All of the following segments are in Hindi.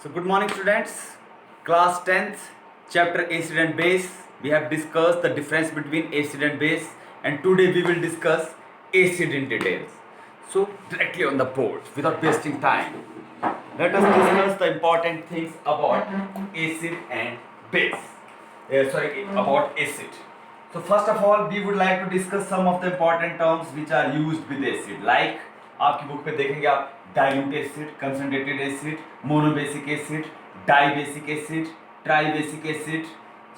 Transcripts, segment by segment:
So good morning students, class 10th, chapter acid and base. We have discussed the difference between acid and base, and today we will discuss acid in details. So directly on the board without wasting time, let us discuss the important things about acid and base. About acid. So first of all, we would like to discuss some of the important terms which are used with acid, like आपकी बुक पे देखेंगे आप dilute acid, concentrated acid, monobasic acid, dibasic acid, tribasic acid,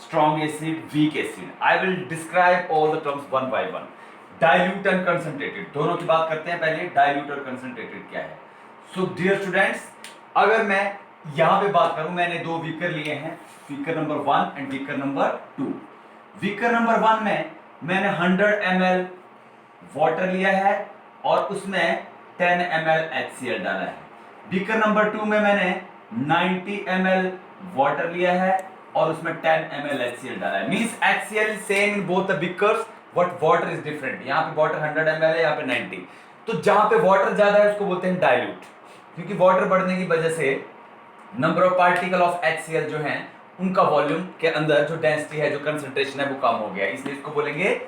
strong acid, weak acid. I will describe all the terms one by one. Dilute and concentrated दोनों की बात करते हैं. पहले डाइल्यूट और कंसंट्रेटेड क्या है. सो डियर स्टूडेंट्स, अगर मैं यहाँ पे बात करूं, मैंने दो वीकर लिए हैं, weaker number 1 and weaker number 2. Weaker number 1 में मैंने 100 ml वाटर लिया है और उसमें 10 ml HCl डाला है. बीकर नंबर 2 में मैंने 90 ml वाटर लिया है और उसमें 10 ml HCl डाला है. Means HCl same in both the beakers but water is different. यहाँ पे वाटर 100 ml है, यहाँ पे 90. तो जहां पे वाटर ज्यादा है उसको बोलते हैं डाइल्यूट, क्योंकि वाटर बढ़ने की वजह से number of particle of HCl जो है उनका वॉल्यूम के अंदर जो डेंसिटी है, जो कंसंट्रेशन है, वो कम हो गया. इसलिए इसको बोलेंगे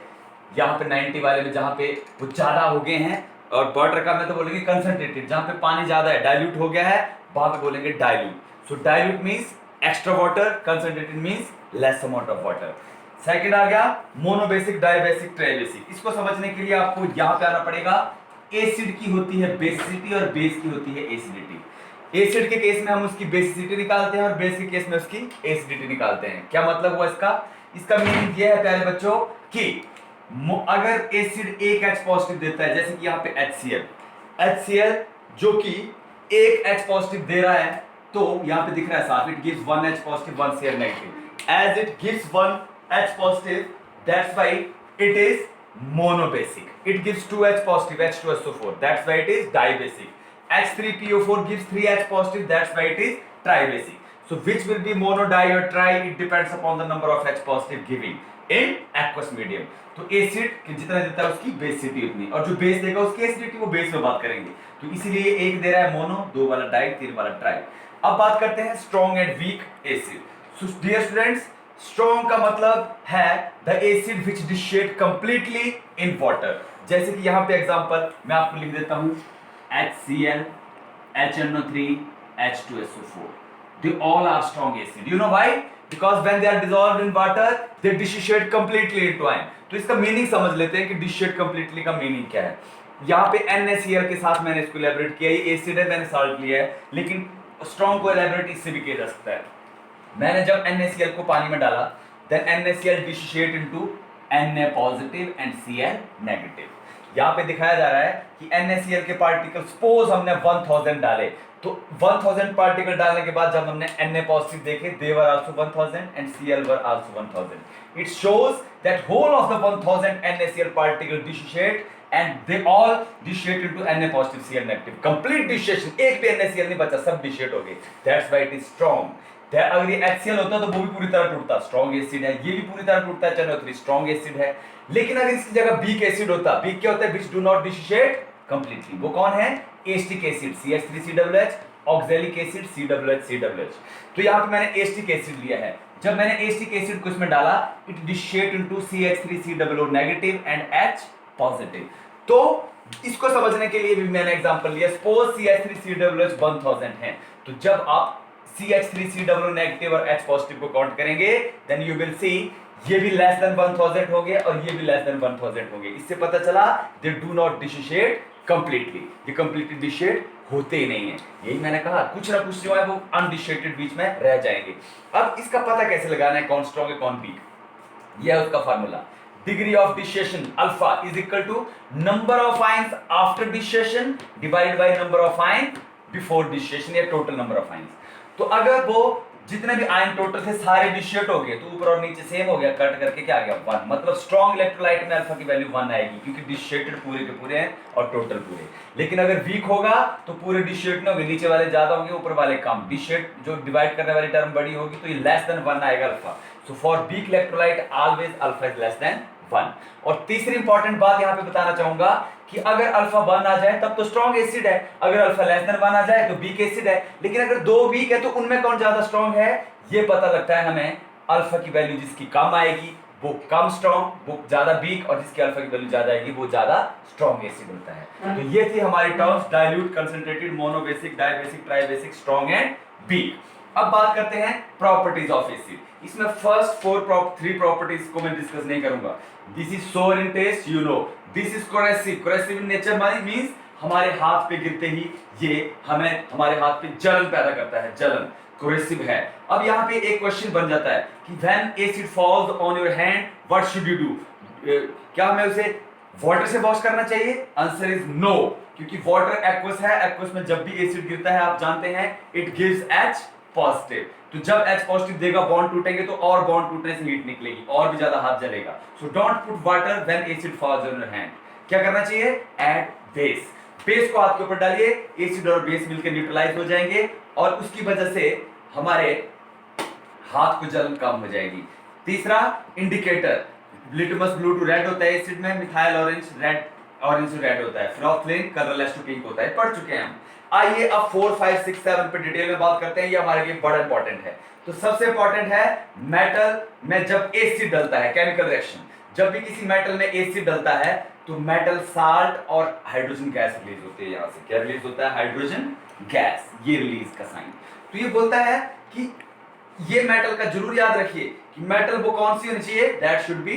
यहाँ पे 90 वाले में जहां पे वो ज्यादा हो गए हैं, और वाटर का में तो बोलेंगे कंसंट्रेटेड. जहां पे पानी ज्यादा है, डाइल्यूट हो गया है, वहां पे बोलेंगे dilute. So dilute means extra water, concentrated means less amount of water. Second आ गया मोनोबेसिक, डाइबेसिक, ट्राइबेसिक. इसको समझने के लिए आपको यहां पे आना पड़ेगा. एसिड की होती है बेसिसिटी और बेस की होती है एसिडिटी. एसिड के केस में हम उसकी बेसिसिटी निकालते हैं और बेस के केस में उसकी एसिडिटी निकालते हैं. क्या मतलब हुआ इसका? इसका मीनिंग यह है प्यारे बच्चों कि अगर एसिड एक H पॉजिटिव देता है, जैसे कि यहाँ पे HCl जो कि एक H पॉजिटिव दे रहा है, तो यहाँ पे दिख रहा है साफ, it gives 1 H positive 1 Cl negative. As it gives 1 H positive, that's why it is monobasic. It gives 2 H positive H2SO4, that's why it is dibasic. H3PO4 gives 3 H positive, that's why it is tribasic. So which will be mono, di or tri? It depends upon the number of H positive giving in aqueous medium. तो एसिड जितना देता है उसकी बेसिसिटी उतनी, और जो बेस देगा उसकी एसिडिटी, वो बेस में बात करेंगे. तो इसीलिए एक दे रहा है मोनो, 2 वाला डाई, 3 वाला ट्राई. अब बात करते हैं strong and weak acid. So dear students, strong का मतलब है the acid which dissociate completely in water. जैसे कि यहाँ पे एग्जांपल मैं आपको लिख देता हूँ, HCl, HNO3, H2SO4. They all are strong acid. You know why? Because when they are dissolved in water, they dissociate completely into ion. तो इसका मीनिंग समझ लेते हैं कि dissociate completely का मीनिंग क्या है. यहाँ पे NaCl के साथ मैंने इसको एलैबोरेट किया. ये एसिड है, मैंने सॉल्ट लिया है, लेकिन स्ट्रॉन्ग को एलैबोरेट इससे भी किया जा सकता है. मैंने जब NaCl को पानी में डाला, then NaCl dissociate into Na positive and Cl negative. यहाँ पे दिखाया जा रहा है कि NaCl के पार्टिकल, सपोज हमने 1000 डाले, तो 1000 पार्टिकल डालने के बाद जब हमने Na पॉजिटिव देखे, they were also 1000 and Cl were also 1000. It shows that whole of the 1000 NaCl particle dissociate and they all dissociate into Na positive Cl negative. Complete dissociation, एक भी NaCl नहीं बचा, सब dissociate हो गए. That's why it is strong. अगर ये HCl होता तो वो भी पूरी तरह टूटता, स्ट्रॉन्ग एसिड है. ये भी पूरी तरह टूटता है, चलो स्ट्रॉन्ग एसिड है. लेकिन अगर इसकी जगह वीक एसिड होता, वीक क्या होता है? Which do not dissociate completely. वो कौन है? Acetic acid, CH3COOH, oxalic acid COOH. तो यहाँ पे मैंने एसिटिक एसिड लिया है. जब मैंने एसिटिक एसिड को इसमें डाला, it dissociate into CH3COO negative and H positive. तो इसको समझने के लिए भी मैंने एग्जांपल लिया. सपोज CH3COOH 1000 है, तो जब आप CH3COO नेगेटिव और H पॉजिटिव को काउंट करेंगे, देन यू विल सी ये भी लेस देन 1000 हो गए और ये भी लेस देन 1000 हो गए. इससे पता चला they do not dissociate completely. ये कंप्लीटली डिसोशिएट होते ही नहीं है. यही मैंने कहा, कुछ ना कुछ जो है वो अनडिसोशिएटेड बीच में रह जाएंगे. अब इसका पता कैसे लगाना है कौन स्ट्रॉन्ग है कौन वीक? यह है उसका formula. Degree of dissociation alpha is equal to number of ions after dissociation divided by number of ion before dissociation, या टोटल नंबर ऑफ आयंस. तो अगर वो जितने भी आयन टोटल थे सारे डिसोशिएट हो गए, तो ऊपर और नीचे सेम हो गया, कट करके क्या आ गया? 1. मतलब स्ट्रॉन्ग इलेक्ट्रोलाइट में अल्फा की वैल्यू 1 आएगी, क्योंकि डिसोशिएटेड पूरे के पूरे हैं और टोटल पूरे. लेकिन अगर वीक होगा तो पूरे डिसोशिएट नहीं होंगे, नीचे वाले ज्यादा होंगे, ऊपर वाले कम. डिसोशिएट जो डिवाइड करने वाली टर्म बड़ी होगी, तो ये लेस देन 1 आएगा alpha. So for weak electrolyte always alpha is less than 1. और तीसरी इंपॉर्टेंट बात यहाँ पे बताना चाहूंगा कि अगर अल्फा 1 आ जाए तब तो स्ट्रॉन्ग एसिड है, अगर अल्फा लेस देन 1 आ जाए तो वीक एसिड है। लेकिन अगर दो वीक है तो उनमें कौन ज्यादा स्ट्रॉन्ग है ये पता लगता है हमें अल्फा की वैल्यू जिसकी कम आएगी वो कम स्ट्रॉन्ग, वो ज्यादा वीक, और जिसकी अल्फा की वैल्यू ज्यादा आएगी वो ज्यादा स्ट्रॉन्ग एसिड होता है। तो ये थी हमारी terms dilute, concentrated, monobasic, dibasic, tribasic, strong and weak. अब बात करते हैं प्रॉपर्टीज ऑफ एसिड। इसमें फर्स्ट थ्री प्रॉपर्टीज को मैं डिस्कस नहीं करूंगा। This is sour in taste, you know. This is corrosive, corrosive in nature means हमारे हाथ पे गिरते ही ये हमें हमारे हाथ पे जलन पैदा करता है, जलन कोरेसिव है। अब यहाँ पे एक क्वेश्चन बन जाता है कि when acid falls on your hand what should you do, क्या हमें उसे वाटर से वॉश करना चाहिए? आंसर इज नो, क्योंकि वाटर एक्वस है, एक्वस में जब भी एसिड गिरता है आप जानते हैं इट गिव्स H पॉजिटिव, तो जब H पॉजिटिव देगा बॉन्ड टूटेंगे तो और बॉन्ड टूटने से हीट निकलेगी और भी ज्यादा हाथ जलेगा। So don't put water when acid falls on your hand. क्या करना चाहिए? ऐड बेस, बेस को हाथ के ऊपर डालिए, एसिड और बेस मिलकर न्यूट्रलाइज हो जाएंगे और उसकी वजह से हमारे हाथ को जलन कम हो जाएगी। तीसरा indicator, litmus blue to red होता है एसिड में, methyl orange red, orange to red होता है, फ्लोक्लिन कलरलेस टू पिंक होता है, पढ़ चुके हैं हम। आइए अब 4, 5, 6, 7 पे डिटेल में बात करते हैं, ये हमारे लिए बड़ा इंपॉर्टेंट है। तो सबसे इंपॉर्टेंट है मेटल में जब एसिड डलता है, केमिकल रिएक्शन, जब भी किसी मेटल में एसिड डलता है तो मेटल साल्ट और हाइड्रोजन गैस रिलीज होती है। यहां से क्या रिलीज होता है? हाइड्रोजन गैस, ये रिलीज का साइन। तो ये बोलता है कि ये मेटल का जरूर याद रखिए कि मेटल वो कौन सी होनी चाहिए? That should be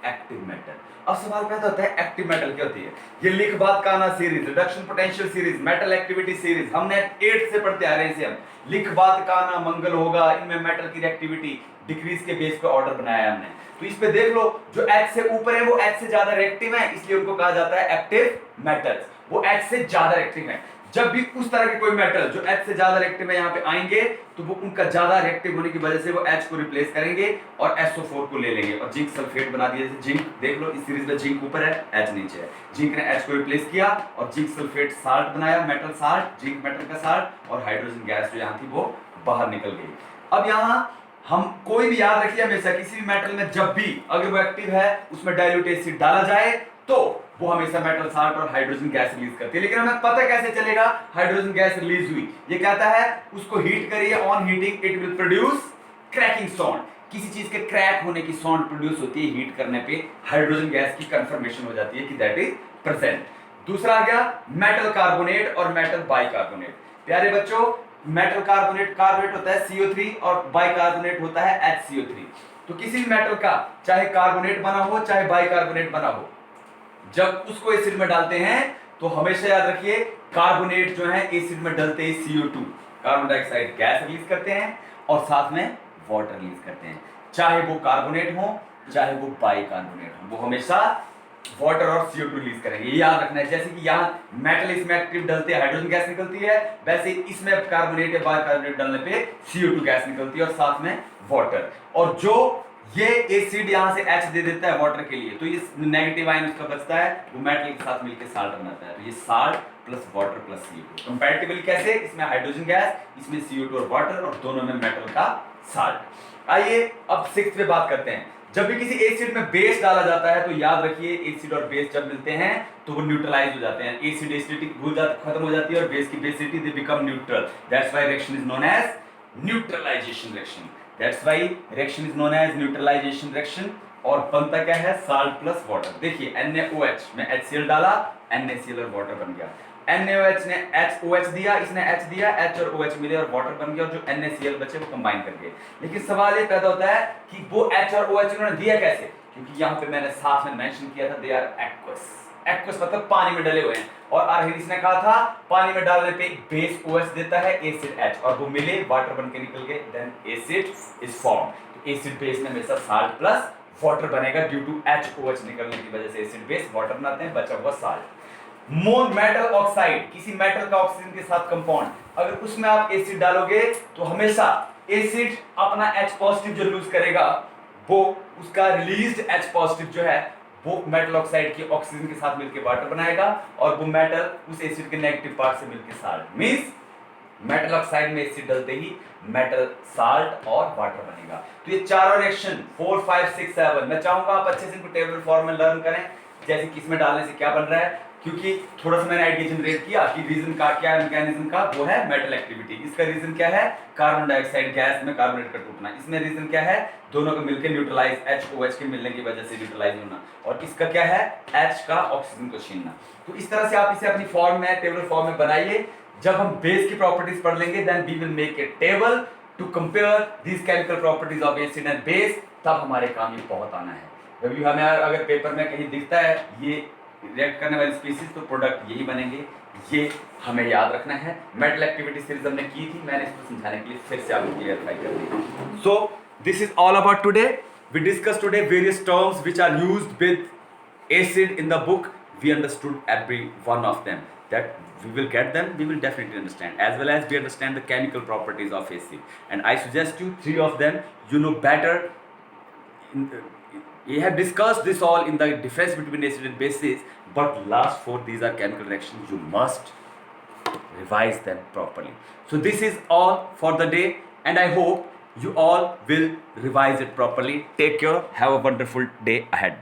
active metal. अब सवाल पैदा होता है एक्टिव मेटल क्या होती है? ये लिख बात काना series, reduction potential series, metal activity series, हमने 8 से पढ़ते आ रहे हैं इसे हम। लिख बात काना मंगल होगा, इनमें मेटल की रिएक्टिविटी डिक्रीज के बेस पे ऑर्डर बनाया है हमने। तो इस पे देख लो, जो H से ऊपर है वो H से ज्यादा रिएक्टिव है, इसलिए उनको कहा जाता है एक्टिव मेटल्स, वो H से ज्यादा रिएक्टिव है। जब भी उस तरह के कोई मेटल जो H से ज्यादा रिएक्टिव है यहाँ पे आएंगे तो वो उनका ज्यादा रिएक्टिव होने की वजह से वो H को रिप्लेस करेंगे और SO4 को ले लेंगे और जिंक सल्फेट बना दिया। जैसे जिंक देख लो, इस सीरीज में जिंक ऊपर है, H नीचे है, जिंक ने H को रिप्लेस किया और जिंक सल्फेट साल्ट बनाया, मेटल साल्ट, जिंक मेटल का साल्ट, और हाइड्रोजन गैस जो यहाँ थी वो बाहर निकल गई। अब यहाँ हम कोई भी याद रखिए हमेशा, किसी भी मेटल में जब भी अगर वो एक्टिव है उसमें डाइल्यूट एसिड डाला जाए तो वो हमेशा मेटल साल्ट और हाइड्रोजन गैस रिलीज करती है। लेकिन हमें पता कैसे चलेगा हाइड्रोजन गैस रिलीज हुई? ये कहता है उसको हीट करिए, on heating it will produce cracking sound, किसी चीज के क्रैक होने की साउंड प्रोड्यूस होती है हीट करने पे, हाइड्रोजन गैस की कंफर्मेशन हो जाती है कि दैट इज प्रेजेंट। दूसरा आ गया मेटल कार्बोनेट और मेटल बाइकार्बोनेट। प्यारे बच्चों, मेटल कार्बोनेट होता है CO3 और बाइकार्बोनेट होता है HCO3। तो किसी भी मेटल का चाहे कार्बोनेट बना हो चाहे बाइकार्बोनेट बना हो, जब उसको एसिड में डालते हैं तो हमेशा याद रखिए कार्बोनेट जो है एसिड में डलते ही CO2 carbon dioxide gas release करते हैं और साथ में वाटर रिलीज करते हैं। चाहे वो कार्बोनेट हो चाहे वो बाइकार्बोनेट हो, वो हमेशा वाटर और CO2 रिलीज करेंगे, ये याद रखना है। जैसे कि यहाँ मेटल इसमें एक्टिव डलते हैं हाइड्रोजन गैस निकलती है, वैसे इसमें कार्बोनेट या बाइकार्बोनेट डालने पे CO2 गैस निकलती है और साथ में वाटर। और जो ये एसिड यहाँ से H दे देता है वाटर के लिए, तो ये नेगेटिव आयन उसका बचता है, वो मेटल के साथ मिलकर साल्ट बनाता है। तो ये salt plus water plus CO2 comparatively कैसे? इसमें हाइड्रोजन गैस, इसमें CO2 और वाटर, और दोनों में मेटल का साल्ट। आइए अब 6 पे बात करते हैं। जब भी किसी एसिड में बेस डाला जाता है तो याद रखिए एसिड और बेस जब मिलते हैं तो वो न्यूट्रलाइज हो जाते हैं, एसिड एसिडिटी खत्म हो जाती है और बेस की basicity they become neutral. That's why reaction is known as neutralisation reaction. That's why reaction is known as neutralization reaction। और बनता क्या है? Salt plus water. देखिए NaOH में HCl डाला, NaCl और वाटर बन गया। NaOH ने HOH दिया, इसने H दिया, H और OH मिले और वाटर बन गया, और जो NaCl बचे वो कंबाइन कर गए। लेकिन सवाल ये पैदा होता है कि वो H और OH उन्होंने दिया कैसे? क्योंकि यहाँ पे मैंने साथ में मेंशन किया था दे आर एक्वस। एक्वस मतलब पानी में डले हुए हैं, और आर्हेनिस ने कहा था पानी में डालने पे बेस OH देता है, एसिड H, और वो मिले वाटर बन के निकल गए, देन एसिड इज फॉर्म। तो एसिड बेस में हमेशा साल्ट प्लस वाटर बनेगा, ड्यू टू HOH निकलने की वजह से एसिड बेस वाटर बनाते हैं, बचा हुआ साल्ट। मोन मेटल ऑक्साइड, किसी मेटल का ऑक्सीजन के साथ कंपाउंड, अगर उसमें आप एसिड डालोगे तो हमेशा एसिड अपना H पॉजिटिव जो यूज करेगा, वो उसका रिलीज्ड H पॉजिटिव जो है वो मेटल ऑक्साइड की ऑक्सीजन के साथ मिलकर वाटर बनाएगा, और वो मेटल उस एसिड के नेगेटिव पार्ट से मिलकर साल्ट, मींस मेटल ऑक्साइड में एसिड डलते ही मेटल साल्ट और वाटर बनेगा। तो ये चारों रिएक्शन 4, 5, 6, 7 मैं चाहूंगा आप अच्छे से इनको टेबल फॉर्म में लर्न करें, जैसे कि इसमें डालने से क्या बन रहा है। क्योंकि थोड़ा सा मैंने आइडिया जनरेट किया कि रीजन का क्या है, मैकेनिज्म का, वो है मेटल एक्टिविटी। इसका रीजन क्या है, कार्बन डाइऑक्साइड गैस में कार्बोनेट का टूटना। इसमें रीजन क्या है, दोनों का मिलकर न्यूट्रलाइज, HOH के मिलने की वजह से न्यूट्रलाइज होना। और इसका क्या है, H का ऑक्सीजन को छीनना। तो इस तरह से आप इसे अपनी फॉर्म में, टेबल फॉर्म में बनाइए। जब हम बेस की प्रॉपर्टीज पढ़ लेंगे, then we will make a table to compare these chemical properties of acid and base. तब हमारे काम ये बहुत आना है। कभी हमें अगर पेपर में कहीं दिखता है ये रिएक्ट करने वाली स्पीसीज, तो प्रोडक्ट यही बनेंगे। ये हमें याद रखना है। मेटल एक्टिविटी सीरीज हमने की थी, मैंने इसको समझाने के लिए फिर से आपको क्लियरफाई कर दी। So this is all about today. We discuss today various terms which are used with acid in the book. We understood every one of them, that we will get them, we will definitely understand, as well as we understand the chemical properties of acid. And I suggest you 3 of them you know better. We have discussed this all in the difference between acid and bases, but last 4, these are chemical reactions, you must revise them properly. So this is all for the day, and I hope you all will revise it properly. Take care, have a wonderful day ahead.